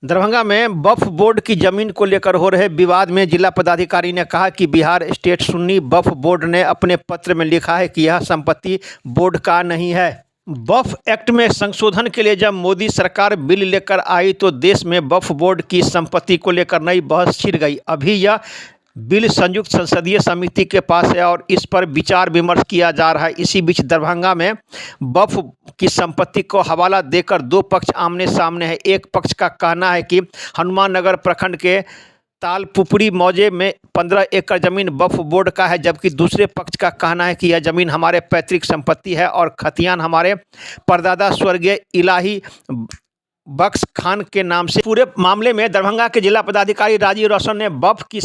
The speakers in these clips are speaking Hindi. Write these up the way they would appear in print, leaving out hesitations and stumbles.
दरभंगा में वक्फ बोर्ड की जमीन को लेकर हो रहे विवाद में जिला पदाधिकारी ने कहा कि बिहार स्टेट सुन्नी वक्फ बोर्ड ने अपने पत्र में लिखा है कि यह संपत्ति बोर्ड का नहीं है। वक्फ एक्ट में संशोधन के लिए जब मोदी सरकार बिल लेकर आई तो देश में वक्फ बोर्ड की संपत्ति को लेकर नई बहस छिड़ गई। अभी यह बिल संयुक्त संसदीय समिति के पास है और इस पर विचार विमर्श किया जा रहा है। इसी बीच दरभंगा में वक्फ की संपत्ति को हवाला देकर दो पक्ष आमने सामने है। एक पक्ष का कहना है कि हनुमान नगर प्रखंड के तालपुपड़ी मौजे में 15 एकड़ जमीन वक्फ बोर्ड का है, जबकि दूसरे पक्ष का कहना है कि यह जमीन हमारे पैतृक संपत्ति है और खतियान हमारे परदादा स्वर्गीय इलाही बख्श खान के नाम से। पूरे मामले में दरभंगा के जिला पदाधिकारी राजीव रोशन ने वक्फ की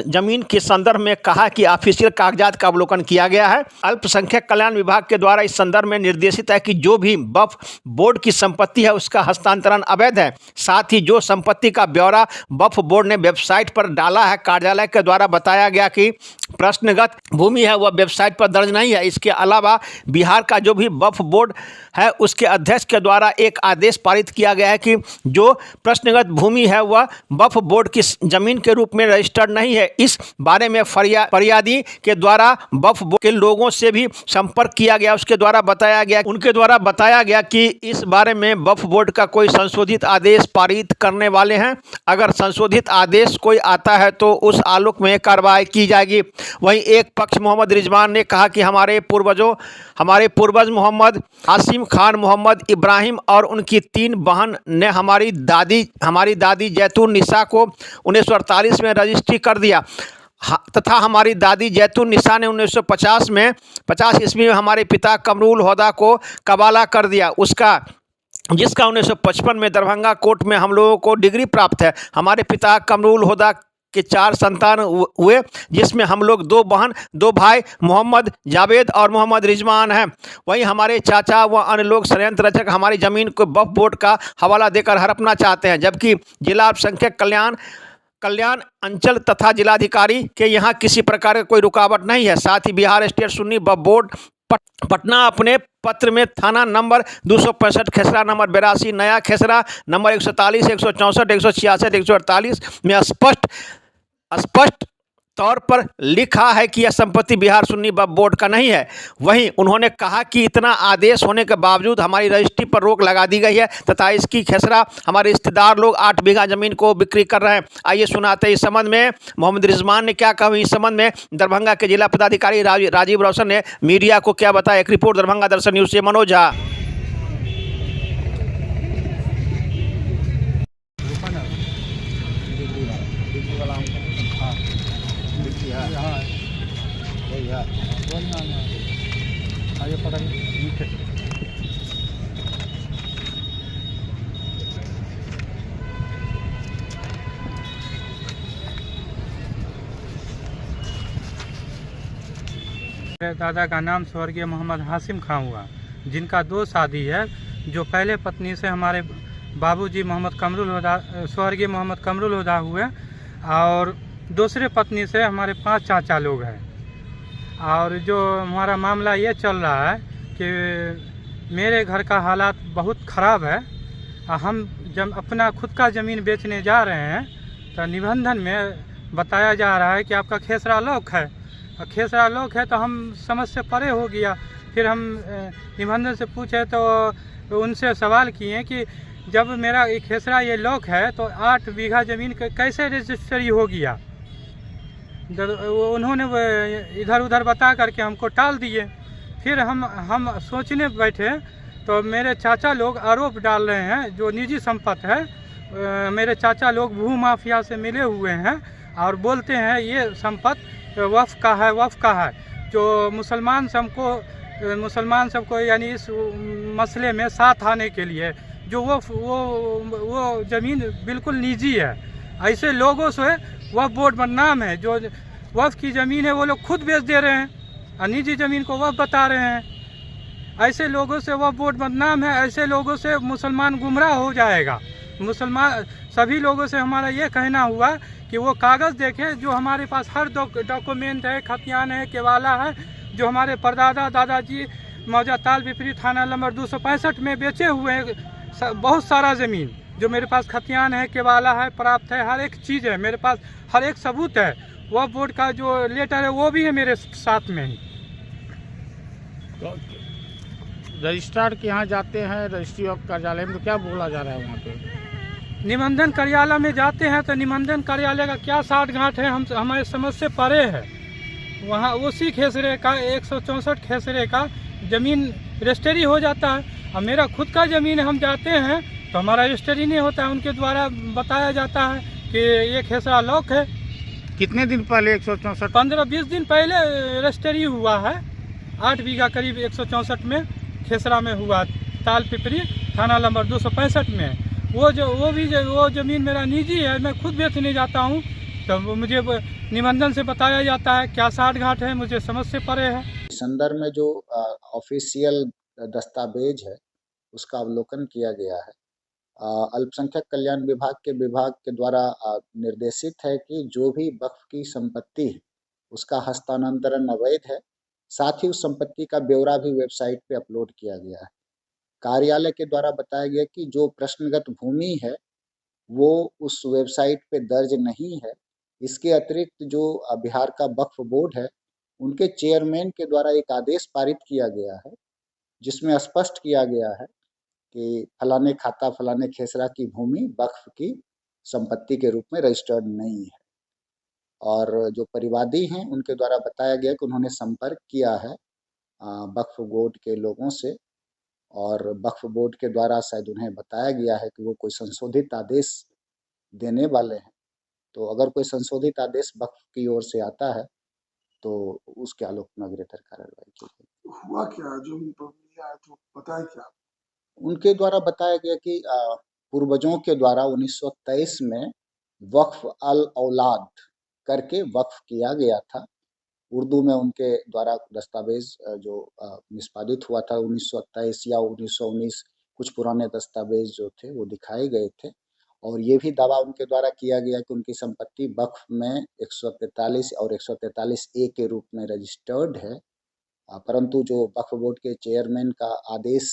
जमीन के संदर्भ में कहा कि ऑफिशियल कागजात का अवलोकन किया गया है। अल्पसंख्यक कल्याण विभाग के द्वारा इस संदर्भ में निर्देशित है कि जो भी वक्फ बोर्ड की संपत्ति है उसका हस्तांतरण अवैध है। साथ ही जो संपत्ति का ब्यौरा वक्फ बोर्ड ने वेबसाइट पर डाला है, कार्यालय के द्वारा बताया गया कि प्रश्नगत भूमि है, वह वेबसाइट पर दर्ज नहीं है। इसके अलावा बिहार का जो भी वक्फ बोर्ड है उसके अध्यक्ष के द्वारा एक आदेश पारित किया गया है कि जो प्रश्नगत भूमि है वह वक्फ बोर्ड की जमीन के रूप में रजिस्टर्ड नहीं है। इस बारे में फरियादी के द्वारा वक्फ बोर्ड के लोगों से भी संपर्क किया गया। उनके द्वारा बताया गया कि इस बारे में वक्फ बोर्ड का कोई संशोधित आदेश पारित करने वाले हैं। अगर संशोधित आदेश कोई आता है तो उस आलोक में कार्रवाई की जाएगी। वहीं एक पक्ष मोहम्मद रिजवान ने कहा कि हमारे पूर्वज मोहम्मद हाशिम खान, मोहम्मद इब्राहिम और उनकी 3 बहन ने हमारी दादी जैतून निसा को 1948 में रजिस्ट्री कर दिया तथा हमारी दादी जैतून निसा ने 1950 ईस्वी में हमारे पिता कमरुल हुदा को कबाला कर दिया, जिसका 1955 में दरभंगा कोर्ट में हम लोगों को डिग्री प्राप्त है। हमारे पिता कमरुल हुदा के 4 संतान हुए, जिसमें हम लोग 2 भाई मोहम्मद जावेद और मोहम्मद रिजवान हैं। वहीं हमारे चाचा व अन्य लोग षड्यंत्र रचक हमारी ज़मीन को वक्फ बोर्ड का हवाला देकर हड़पना चाहते हैं, जबकि जिला अल्पसंख्यक कल्याण अंचल तथा जिलाधिकारी के यहाँ किसी प्रकार का कोई रुकावट नहीं है। साथ ही बिहार स्टेट सुन्नी वक्फ बोर्ड पटना अपने पत्र में थाना नंबर 265, खेसरा नंबर 82, नया खेसरा नंबर 143, 164, 166, 148 में स्पष्ट तौर पर लिखा है कि यह संपत्ति बिहार सुन्नी वक्फ बोर्ड का नहीं है। वहीं उन्होंने कहा कि इतना आदेश होने के बावजूद हमारी रजिस्ट्री पर रोक लगा दी गई है तथा इसकी खेसरा हमारे रिश्तेदार लोग 8 बीघा जमीन को बिक्री कर रहे हैं। आइए सुनाते हैं इस संबंध में मोहम्मद रिजवान ने क्या कहा। इस संबंध में दरभंगा के जिला पदाधिकारी राजीव रोशन ने मीडिया को क्या बताया। एक रिपोर्ट दरभंगा दर्शन न्यूज से मनोज झा। मेरे दादा का नाम स्वर्गीय मोहम्मद हाशिम खान हुआ, जिनका 2 शादी है। जो पहले पत्नी से हमारे बाबूजी स्वर्गीय मोहम्मद कमरुल हुदा हुए और दूसरे पत्नी से हमारे 5 चाचा लोग हैं। और जो हमारा मामला ये चल रहा है कि मेरे घर का हालात बहुत ख़राब है। हम जब अपना खुद का ज़मीन बेचने जा रहे हैं तो निबंधन में बताया जा रहा है कि आपका खेसरा लॉक है। खेसरा लॉक है तो हम समझ से परे हो गया। फिर हम निबंधन से पूछे तो उनसे सवाल किए कि जब मेरा खेसरा ये लॉक है तो 8 बीघा ज़मीन कैसे रजिस्ट्री हो गया। उन्होंने इधर उधर बता करके हमको टाल दिए। फिर हम सोचने बैठे तो मेरे चाचा लोग आरोप डाल रहे हैं जो निजी संपत्ति है। मेरे चाचा लोग भू माफिया से मिले हुए हैं और बोलते हैं ये संपत्ति वक्फ का है। जो मुसलमान सबको यानी इस मसले में साथ आने के लिए जो वो ज़मीन बिल्कुल निजी है। ऐसे लोगों से वक्फ बोर्ड बदनाम है। जो वक्फ की ज़मीन है वो लोग खुद बेच दे रहे हैं और निजी ज़मीन को वक्फ बता रहे हैं। ऐसे लोगों से वक्फ बोर्ड बदनाम है। ऐसे लोगों से मुसलमान गुमराह हो जाएगा। सभी लोगों से हमारा ये कहना हुआ कि वो कागज़ देखें जो हमारे पास हर डॉक्यूमेंट है, खतियान है, केवाला है, जो हमारे परदादा दादाजी मौजा ताल पिपरी थाना नंबर 265 में बेचे हुए हैं बहुत सारा ज़मीन। जो मेरे पास खतियान है, केवाला है, प्राप्त है, हर एक चीज़ है मेरे पास, हर एक सबूत है। वह बोर्ड का जो लेटर है वो भी है मेरे साथ में ही। तो रजिस्ट्रार के यहाँ जाते हैं, रजिस्ट्री ऑफ कार्यालय में, तो क्या बोला जा रहा है वहाँ पे? निबंधन कार्यालय में जाते हैं तो निबंधन कार्यालय का क्या साठ गांठ है, हम हमारे समझ से परे है। वहाँ उसी खेसरे का 164 खेसरे का ज़मीन रजिस्ट्री हो जाता है। अब मेरा खुद का ज़मीन है, हम जाते हैं तो हमारा रजिस्ट्री नहीं होता है। उनके द्वारा बताया जाता है कि ये खेसरा लॉक है। कितने दिन पहले 164? 15-20 दिन पहले रजिस्ट्री हुआ है। 8 बीघा करीब 164 में खेसरा में हुआ, ताल पिपरी थाना नंबर 265 में। वो ज़मीन मेरा निजी है, मैं खुद बेचने जाता हूँ तो मुझे निबंधन से बताया जाता है क्या साठ घाट है, मुझे समझ से परे है। संदर्भ में जो ऑफिशियल दस्तावेज है उसका अवलोकन किया गया है। अल्पसंख्यक कल्याण विभाग के द्वारा निर्देशित है कि जो भी वक्फ की संपत्ति है उसका हस्तांतरण अवैध है। साथ ही उस संपत्ति का ब्यौरा भी वेबसाइट पे अपलोड किया गया है। कार्यालय के द्वारा बताया गया कि जो प्रश्नगत भूमि है वो उस वेबसाइट पे दर्ज नहीं है। इसके अतिरिक्त जो बिहार का वक्फ बोर्ड है उनके चेयरमैन के द्वारा एक आदेश पारित किया गया है जिसमें स्पष्ट किया गया है कि फलाने खाता फलाने खेसरा की भूमि वक्फ की संपत्ति के रूप में रजिस्टर्ड नहीं है। और जो परिवादी हैं उनके द्वारा बताया गया कि उन्होंने संपर्क किया है वक्फ बोर्ड के लोगों से, और वक्फ बोर्ड के द्वारा शायद उन्हें बताया गया है कि वो कोई संशोधित आदेश देने वाले हैं। तो अगर कोई संशोधित आदेश वक्फ की ओर से आता है तो उसके आलोक में अग्रेतर कार्रवाई की जाएगी। हुआ क्या जो मिला है तो पता है क्या? उनके द्वारा बताया गया कि पूर्वजों के द्वारा 1923 में वक्फ अल औलाद करके वक्फ किया गया था। उर्दू में उनके द्वारा दस्तावेज जो निष्पादित हुआ था 1927 या 1919, कुछ पुराने दस्तावेज जो थे वो दिखाए गए थे। और ये भी दावा उनके द्वारा किया गया कि उनकी संपत्ति वक्फ में 143 और 143 ए के रूप में रजिस्टर्ड है। परंतु जो वक्फ बोर्ड के चेयरमैन का आदेश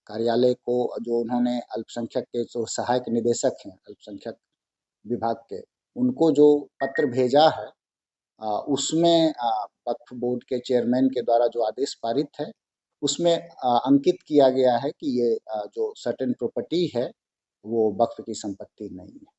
कार्यालय को जो उन्होंने अल्पसंख्यक के जो सहायक निदेशक हैं अल्पसंख्यक विभाग के, उनको जो पत्र भेजा है उसमें वक्फ बोर्ड के चेयरमैन के द्वारा जो आदेश पारित है उसमें अंकित किया गया है कि ये जो सर्टेन प्रॉपर्टी है वो वक्फ की संपत्ति नहीं है।